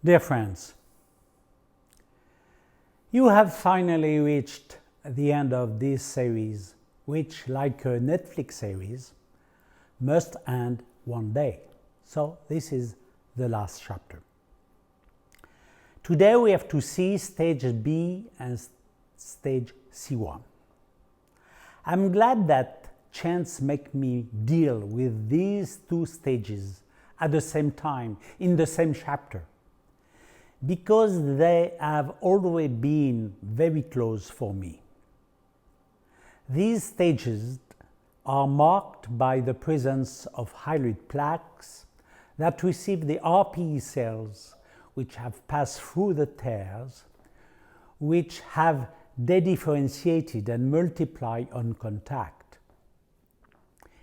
Dear friends, you have finally reached the end of this series, which, like a Netflix series, must end one day. So this is the last chapter. Today we have to see stage B and stage C1. I'm glad that chance make me deal with these two stages at the same time in the same chapter, because they have always been very close for me. These stages are marked by the presence of hyaloid plaques that receive the RPE cells which have passed through the tears, which have dedifferentiated and multiplied on contact.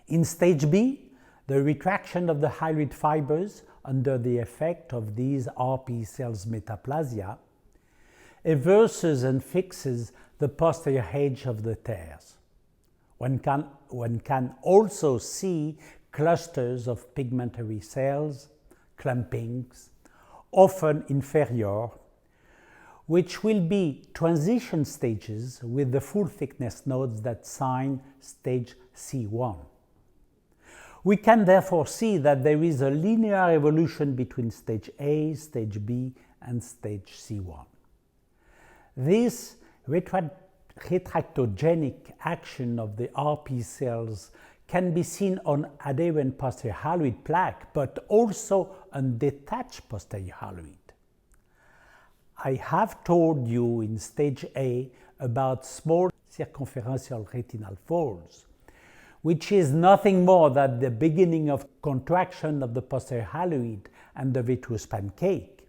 In stage B, the retraction of the hyaloid fibers under the effect of these RPE cells' metaplasia everses and fixes the posterior edge of the tears. One can also see clusters of pigmentary cells, clumpings, often inferior, which will be transition stages with the full thickness nodes that sign stage C1. We can therefore see that there is a linear evolution between stage A, stage B, and stage C1. This retractogenic action of the RPE cells can be seen on adherent posterior hyaloid plaque, but also on detached posterior hyaloid. I have told you in stage A about small circumferential retinal folds, which is nothing more than the beginning of contraction of the posterior hyaloid and the vitreous pancake.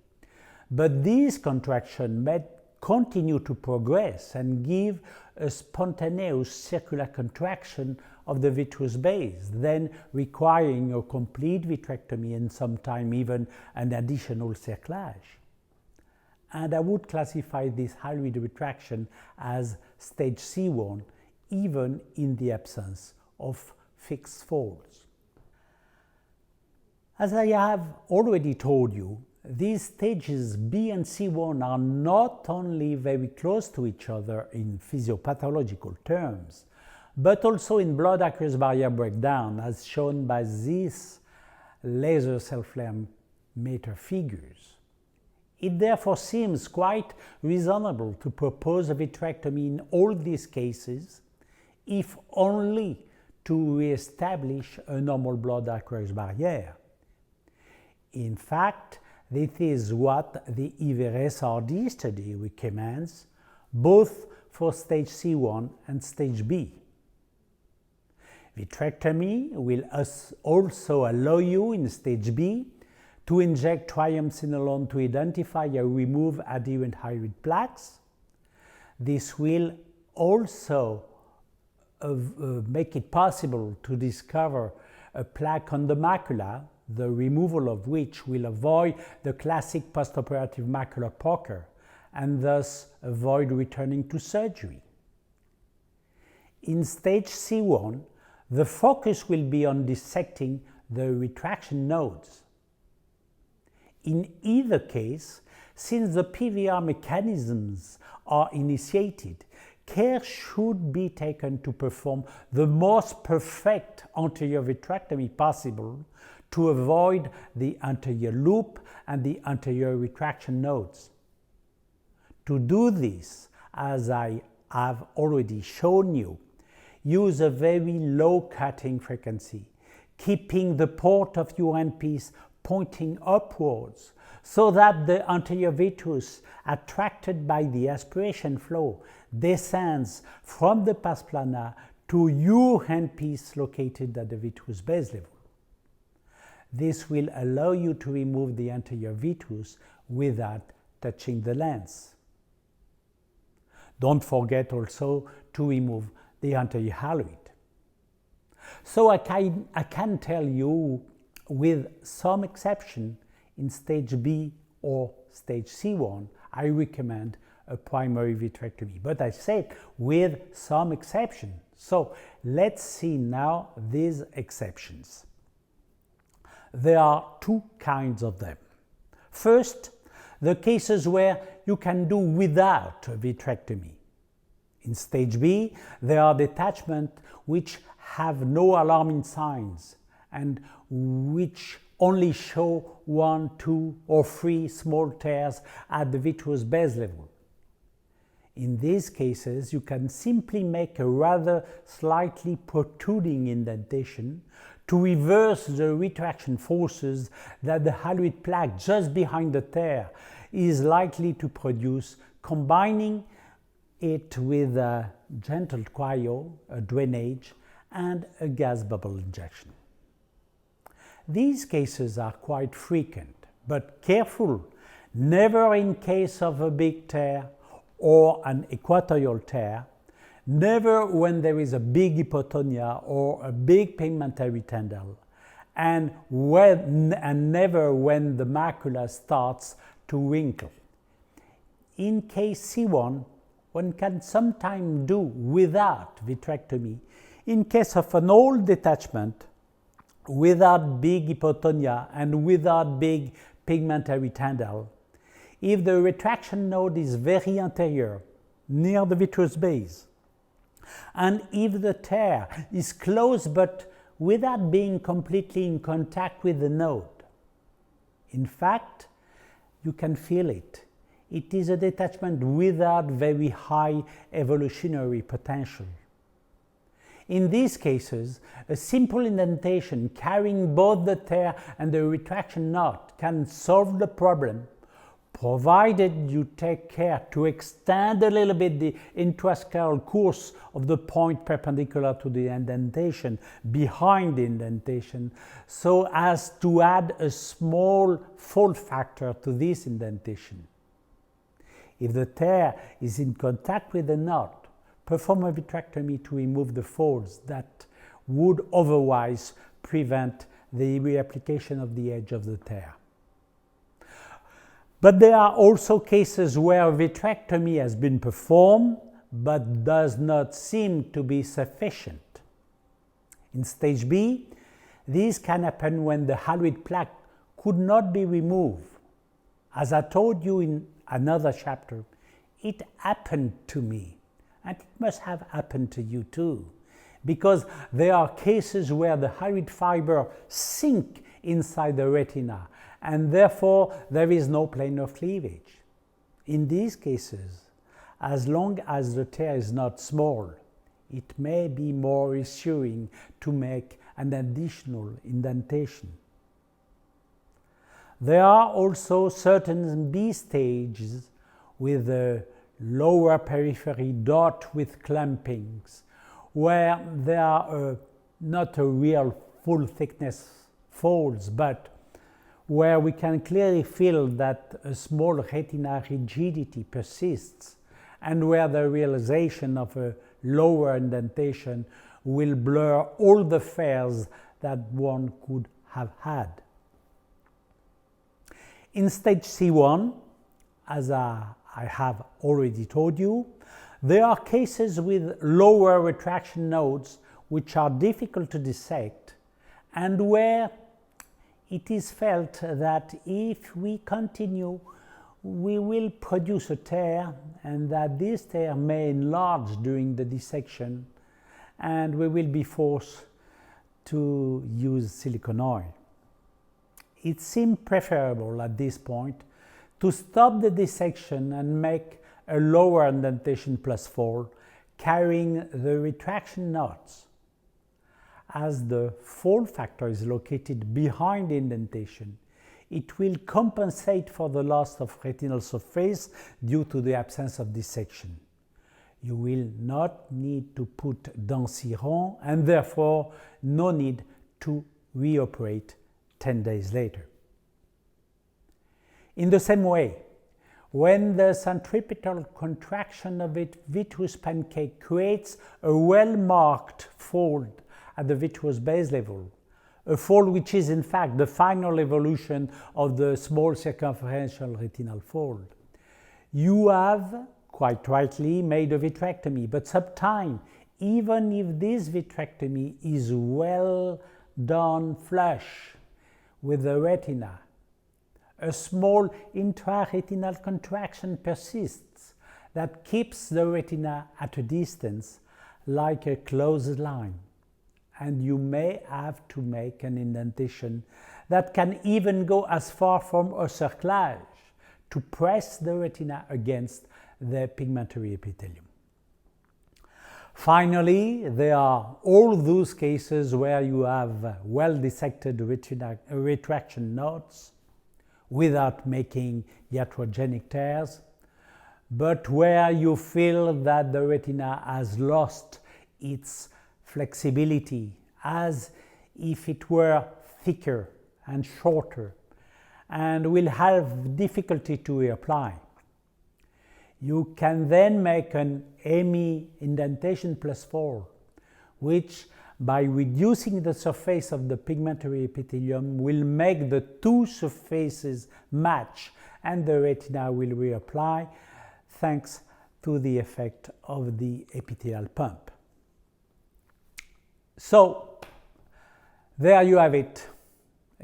But these contractions may continue to progress and give a spontaneous circular contraction of the vitreous base, then requiring a complete vitrectomy and sometimes even an additional cerclage. And I would classify this hyaloid retraction as stage C1, even in the absence of fixed folds. As I have already told you, these stages B and C1 are not only very close to each other in physiopathological terms, but also in blood aqueous barrier breakdown, as shown by these laser cell flare meter figures. It therefore seems quite reasonable to propose a vitrectomy in all these cases, if only to re-establish a normal blood aqueous barrier. In fact, this is what the IVERES-RD study recommends, both for stage C1 and stage B. Vitrectomy will also allow you in stage B to inject triamcinolone to identify and remove adherent hyaloid plaques. This will also make it possible to discover a plaque on the macula, the removal of which will avoid the classic postoperative macular pucker and thus avoid returning to surgery. In stage C1, the focus will be on dissecting the retraction nodes. In either case, since the PVR mechanisms are initiated, care should be taken to perform the most perfect anterior vitrectomy possible to avoid the anterior loop and the anterior retraction nodes. To do this, as I have already shown you, use a very low cutting frequency, keeping the port of your handpiece pointing upwards so that the anterior vitreous, attracted by the aspiration flow, descends from the pars plana to your handpiece located at the vitreous base level. This will allow you to remove the anterior vitreous without touching the lens. Don't forget also to remove the anterior hyaloid. So I can tell you, with some exception, in stage B or stage C1, I recommend a primary vitrectomy. But I said with some exception. So let's see now these exceptions. There are two kinds of them. First, the cases where you can do without a vitrectomy. In stage B, there are detachments which have no alarming signs and which only show 1, 2, or 3 small tears at the vitreous base level. In these cases, you can simply make a rather slightly protruding indentation to reverse the retraction forces that the haloid plaque just behind the tear is likely to produce, combining it with a gentle cryo, a drainage, and a gas bubble injection. These cases are quite frequent, but careful, never in case of a big tear or an equatorial tear, never when there is a big hypotonia or a big pigmentary tendon, and never when the macula starts to wrinkle. In case C1, one can sometimes do without vitrectomy in case of an old detachment, without big hypotonia and without big pigmentary tendon, if the retraction node is very anterior, near the vitreous base, and if the tear is close but without being completely in contact with the node. In fact, you can feel it. It is a detachment without very high evolutionary potential. In these cases, a simple indentation carrying both the tear and the retraction knot can solve the problem, provided you take care to extend a little bit the intrascleral course of the point perpendicular to the indentation behind the indentation, so as to add a small fold factor to this indentation. If the tear is in contact with the knot, perform a vitrectomy to remove the folds that would otherwise prevent the reapplication of the edge of the tear. But there are also cases where vitrectomy has been performed but does not seem to be sufficient. In stage B, this can happen when the haloid plaque could not be removed. As I told you in another chapter, it happened to me, and it must have happened to you too, because there are cases where the haloid fiber sink inside the retina, and therefore there is no planar cleavage. In these cases, as long as the tear is not small, it may be more reassuring to make an additional indentation. There are also certain B stages with a lower periphery dot with clumpings, where there are not a real full thickness folds, but where we can clearly feel that a small retinal rigidity persists, and where the realization of a lower indentation will blur all the fares that one could have had. In stage C1, as I have already told you, there are cases with lower retraction nodes which are difficult to dissect, and where it is felt that if we continue, we will produce a tear, and that this tear may enlarge during the dissection, and we will be forced to use silicone oil. It seems preferable at this point to stop the dissection and make a lower indentation plus fold, carrying the retraction knots. As the fold factor is located behind the indentation, it will compensate for the loss of retinal surface due to the absence of dissection. You will not need to put dents cirants, and therefore no need to reoperate 10 days later. In the same way, when the centripetal contraction of a vitreous pancake creates a well-marked fold at the vitreous base level, a fold which is in fact the final evolution of the small circumferential retinal fold, you have, quite rightly, made a vitrectomy, but sometimes, even if this vitrectomy is well done flush with the retina, a small intraretinal contraction persists that keeps the retina at a distance like a closed line, and you may have to make an indentation that can even go as far from a cerclage to press the retina against the pigmentary epithelium. Finally, there are all those cases where you have well-dissected retraction nodes without making iatrogenic tears, but where you feel that the retina has lost its flexibility, as if it were thicker and shorter, and will have difficulty to reapply. You can then make an AMI indentation +4, which, by reducing the surface of the pigmentary epithelium, will make the two surfaces match and the retina will reapply thanks to the effect of the epithelial pump. So, there you have it.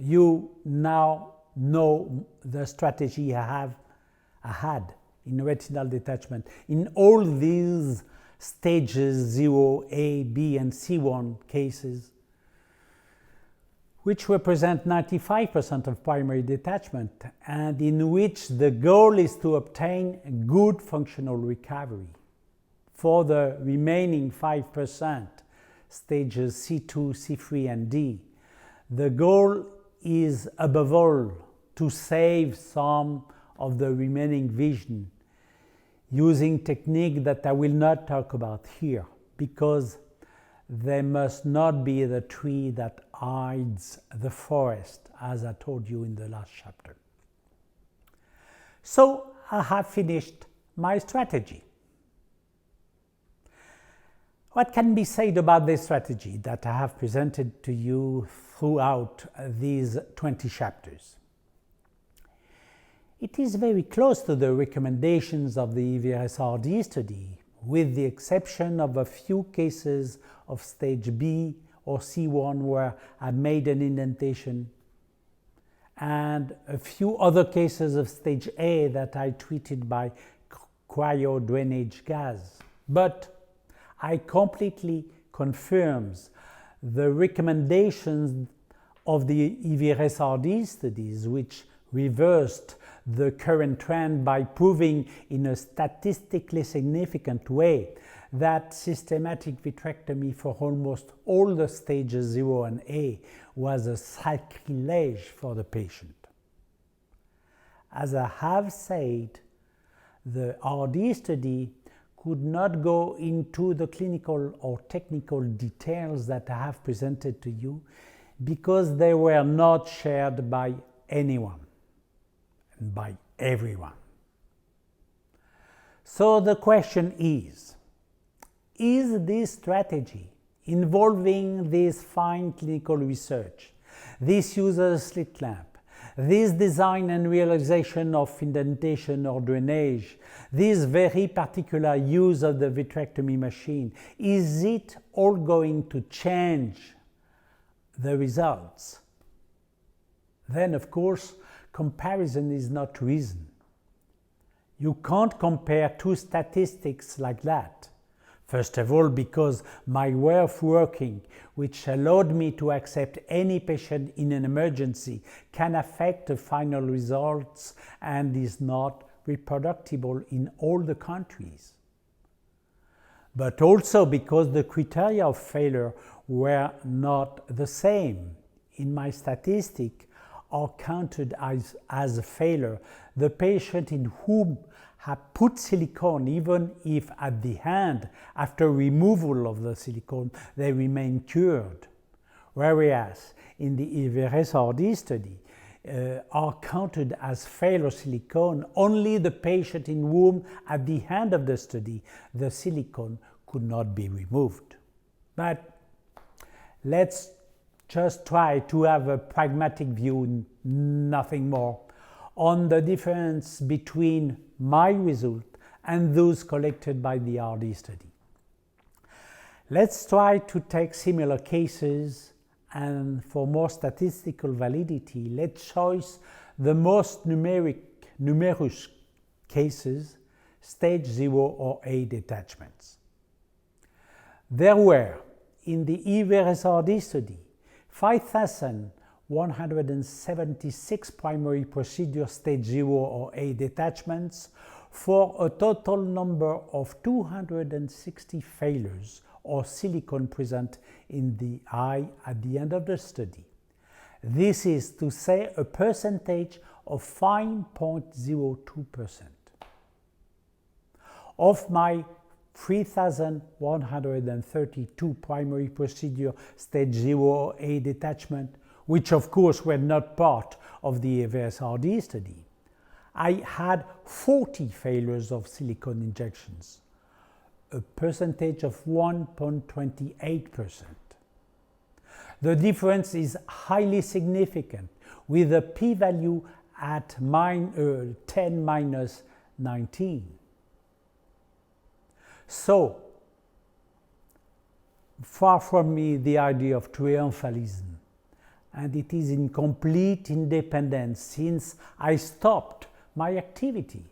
You now know the strategy I had in retinal detachment in all these stages 0, A, B, and C1 cases, which represent 95% of primary detachment and in which the goal is to obtain good functional recovery. For the remaining 5%, stages C2, C3, and D, the goal is above all to save some of the remaining vision using technique that I will not talk about here, because they must not be the tree that hides the forest, as I told you in the last chapter. So I have finished my strategy. What can be said about this strategy that I have presented to you throughout these 20 chapters? It is very close to the recommendations of the EVRS-RD study, with the exception of a few cases of stage B or C1 where I made an indentation, and a few other cases of stage A that I treated by cryo-drainage gas. But I completely confirms the recommendations of the EVRS-RD studies, which reversed the current trend by proving in a statistically significant way that systematic vitrectomy for almost all the stages 0 and A was a sacrilege for the patient. As I have said, the RD study could not go into the clinical or technical details that I have presented to you because they were not shared by anyone, by everyone. So the question is this strategy involving this fine clinical research, this user slit lamp, this design and realization of indentation or drainage, this very particular use of the vitrectomy machine, is it all going to change the results? Then, of course, comparison is not reason. You can't compare two statistics like that. First of all, because my way of working, which allowed me to accept any patient in an emergency, can affect the final results and is not reproducible in all the countries. But also because the criteria of failure were not the same. In my statistic are counted as a failure the patient in whom had put silicone, even if at the end, after removal of the silicone, they remain cured. Whereas in the EVRS-RD study, are counted as failure silicone only the patient in whom, at the end of the study, the silicone could not be removed. But let's just try to have a pragmatic view, nothing more, on the difference between my result and those collected by the RD study. Let's try to take similar cases, and for more statistical validity, let's choose the most numerous cases, stage 0 or A detachments. There were, in the EV-RSRD study, 5,176 primary procedure stage 0 or A detachments for a total number of 260 failures or silicone present in the eye at the end of the study. This is to say a percentage of 5.02%. Of my 3,132 primary procedure stage 0 or A detachment, which of course were not part of the EV-RSRD study, I had 40 failures of silicone injections, a percentage of 1.28%. The difference is highly significant, with a p-value at 10 minus 19. So, far from me the idea of triumphalism, and it is in complete independence since I stopped my activity,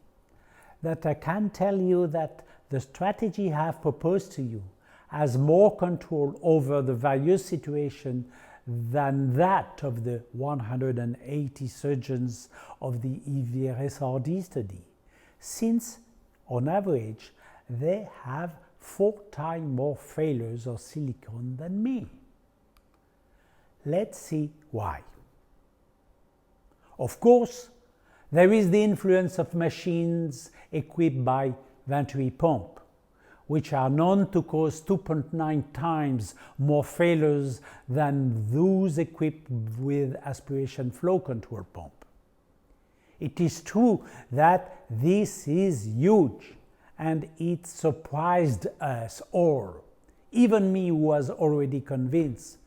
that I can tell you that the strategy I have proposed to you has more control over the various situations than that of the 180 surgeons of the EV-RSRD study, since, on average, they have 4 times more failures of silicone than me. Let's see why. Of course, there is the influence of machines equipped by Venturi pump, which are known to cause 2.9 times more failures than those equipped with aspiration flow control pump. It is true that this is huge, and it surprised us all, even me who was already convinced,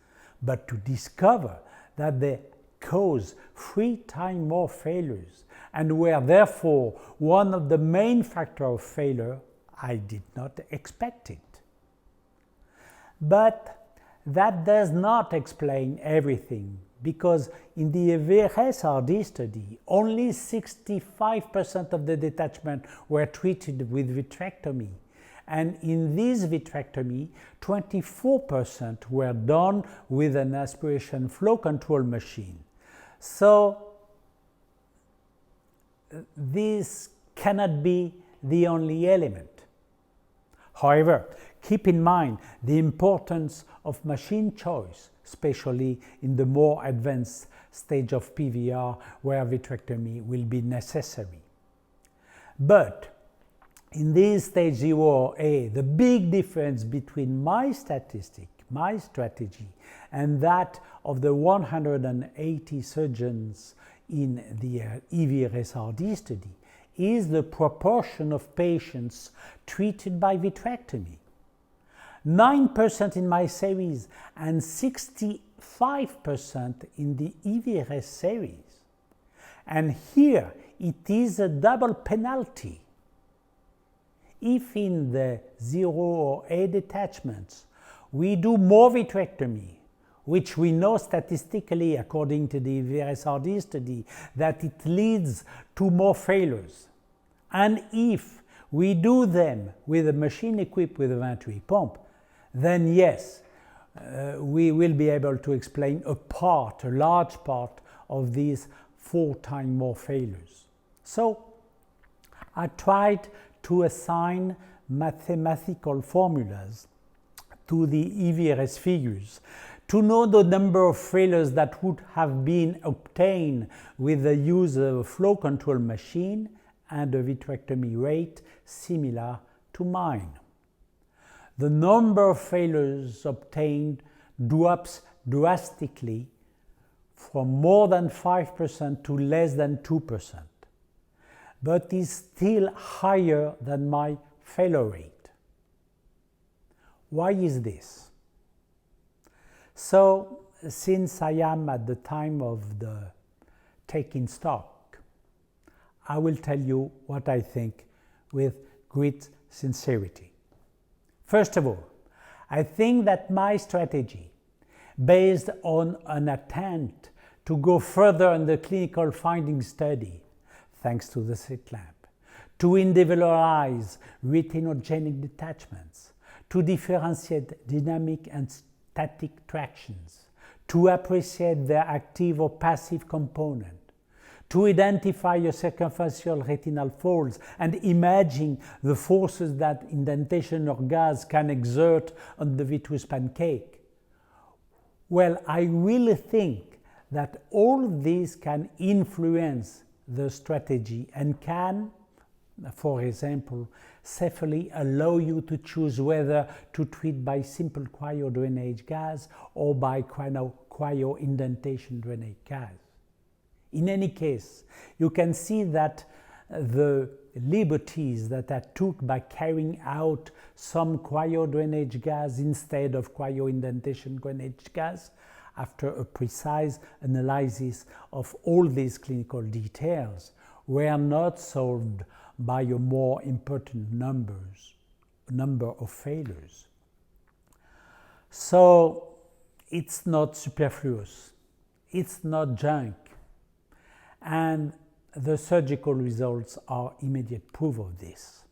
but to discover that they cause 3 times more failures and were therefore one of the main factors of failure, I did not expect it. But that does not explain everything, because in the EV-RSRD study, only 65% of the detachment were treated with vitrectomy, and in this vitrectomy, 24% were done with an aspiration flow control machine. So this cannot be the only element. However, keep in mind the importance of machine choice, especially in the more advanced stage of PVR where vitrectomy will be necessary. But in this stage 0A, the big difference between my statistic, my strategy, and that of the 180 surgeons in the EV-RSRD study is the proportion of patients treated by vitrectomy. 9% in my series and 65% in the EV-RS series. And here it is a double penalty. If in the 0 or A detachments we do more vitrectomy, which we know statistically according to the EV-RSRD study that it leads to more failures, and if we do them with a machine equipped with a Venturi pump, then yes, we will be able to explain a large part of these 4 times more failures. So I tried to assign mathematical formulas to the EV-RS figures to know the number of failures that would have been obtained with the use of a flow control machine and a vitrectomy rate similar to mine. The number of failures obtained drops drastically from more than 5% to less than 2%, but is still higher than my failure rate. Why is this? So, since I am at the time of the taking stock, I will tell you what I think with great sincerity. First of all, I think that my strategy, based on an attempt to go further in the clinical finding study, thanks to the slit lamp, to individualize retinogenic detachments, to differentiate dynamic and static tractions, to appreciate their active or passive component, to identify your circumferential retinal folds and imagine the forces that indentation or gas can exert on the vitreous pancake. Well, I really think that all this can influence the strategy and can, for example, safely allow you to choose whether to treat by simple cryo-drainage gas or by cryo-indentation drainage gas. In any case, you can see that the liberties that I took by carrying out some cryo-drainage gas instead of cryo-indentation drainage gas, after a precise analysis of all these clinical details, were not solved by a more important number of failures. So it's not superfluous, it's not junk, and the surgical results are immediate proof of this.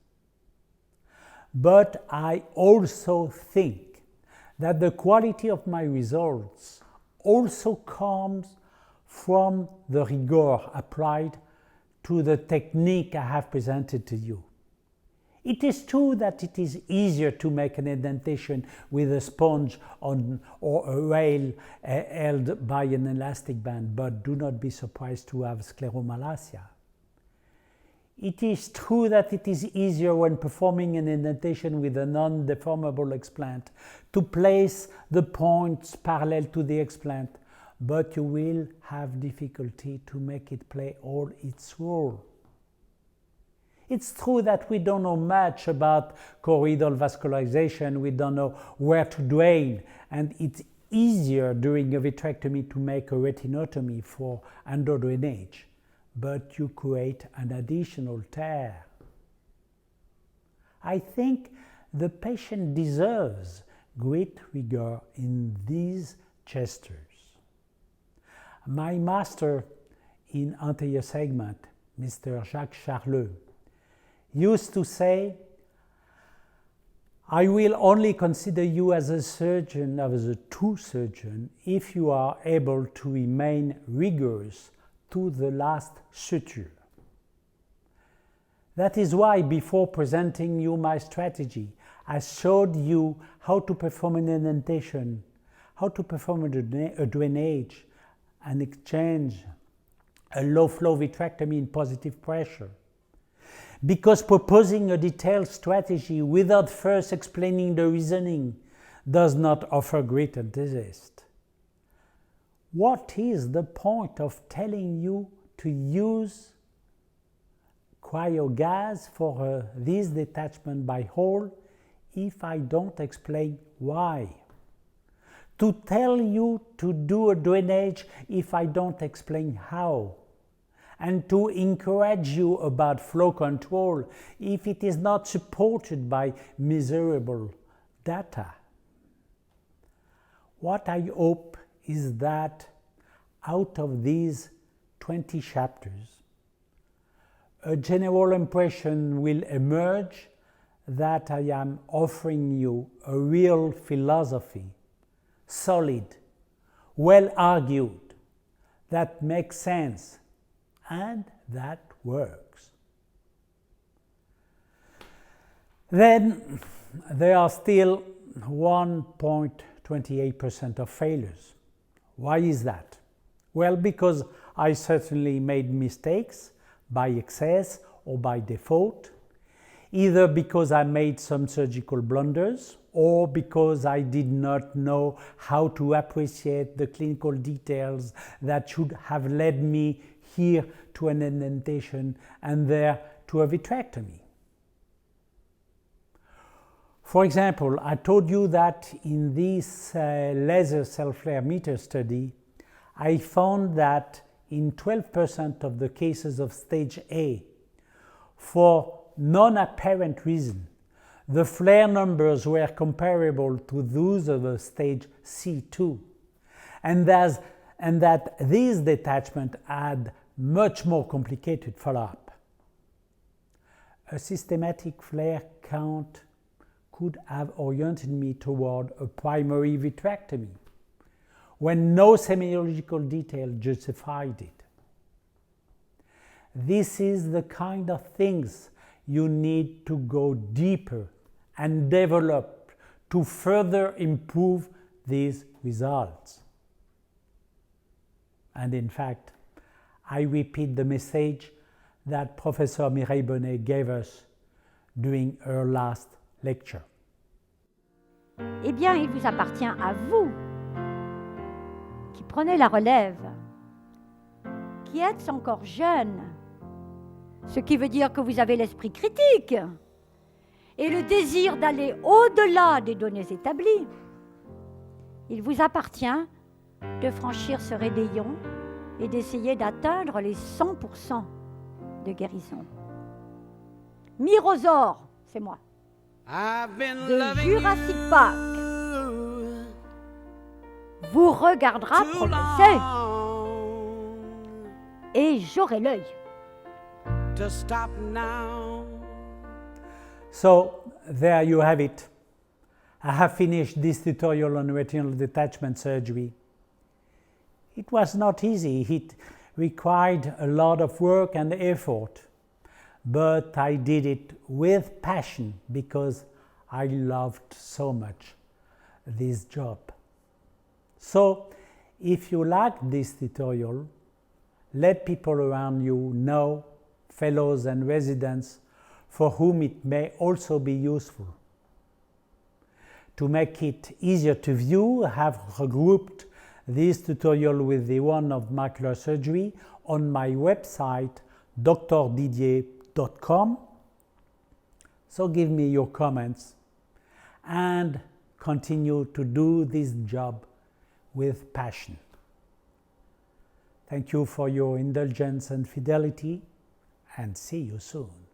But I also think that the quality of my results also comes from the rigor applied to the technique I have presented to you. It is true that it is easier to make an indentation with a sponge or a rail held by an elastic band, but do not be surprised to have scleromalacia. It is true that it is easier when performing an indentation with a non-deformable explant to place the points parallel to the explant, but you will have difficulty to make it play all its role. It's true that we don't know much about choroidal vascularization, we don't know where to drain, and it's easier during a vitrectomy to make a retinotomy for endodrainage, but you create an additional tear. I think the patient deserves great rigor in these gestures. My master in anterior segment, Mr. Jacques Charleux, used to say, I will only consider you as a surgeon, as a true surgeon, if you are able to remain rigorous to the last suture. That is why before presenting you my strategy, I showed you how to perform an indentation, how to perform a drainage, and exchange a low-flow vitrectomy in positive pressure. Because proposing a detailed strategy without first explaining the reasoning does not offer great enthusiasm. What is the point of telling you to use cryogas for this detachment by hole if I don't explain why? To tell you to do a drainage if I don't explain how? And to encourage you about flow control if it is not supported by measurable data? What I hope is that out of these 20 chapters, a general impression will emerge that I am offering you a real philosophy, solid, well argued, that makes sense, and that works. Then there are still 1.28% of failures. Why is that? Well, because I certainly made mistakes by excess or by default, either because I made some surgical blunders or because I did not know how to appreciate the clinical details that should have led me here to an indentation and there to a vitrectomy. For example, I told you that in this laser cell flare meter study, I found that in 12% of the cases of stage A, for non-apparent reason, the flare numbers were comparable to those of a stage C2. And and that these detachments had much more complicated follow-up. A systematic flare count could have oriented me toward a primary vitrectomy, when no semiological detail justified it. This is the kind of things you need to go deeper and develop to further improve these results. And in fact, I repeat the message that Professor Mireille Bonnet gave us during her last lecture. Eh bien, il vous appartient à vous, qui prenez la relève, qui êtes encore jeune, ce qui veut dire que vous avez l'esprit critique et le désir d'aller au-delà des données établies. Il vous appartient de franchir ce rayon et d'essayer d'atteindre les 100% de guérison. Myrosaure, c'est moi, de Jurassic Park, vous regardera progresser et j'aurai l'œil. So there you have it. I have finished this tutorial on retinal detachment surgery. It was not easy. It required a lot of work and effort, but I did it with passion because I loved so much this job. So if you like this tutorial, let people around you know, fellows and residents, for whom it may also be useful. To make it easier to view, I have regrouped this tutorial with the one of macular surgery on my website drdidier.com. So give me your comments and continue to do this job with passion. Thank you for your indulgence and fidelity, and see you soon.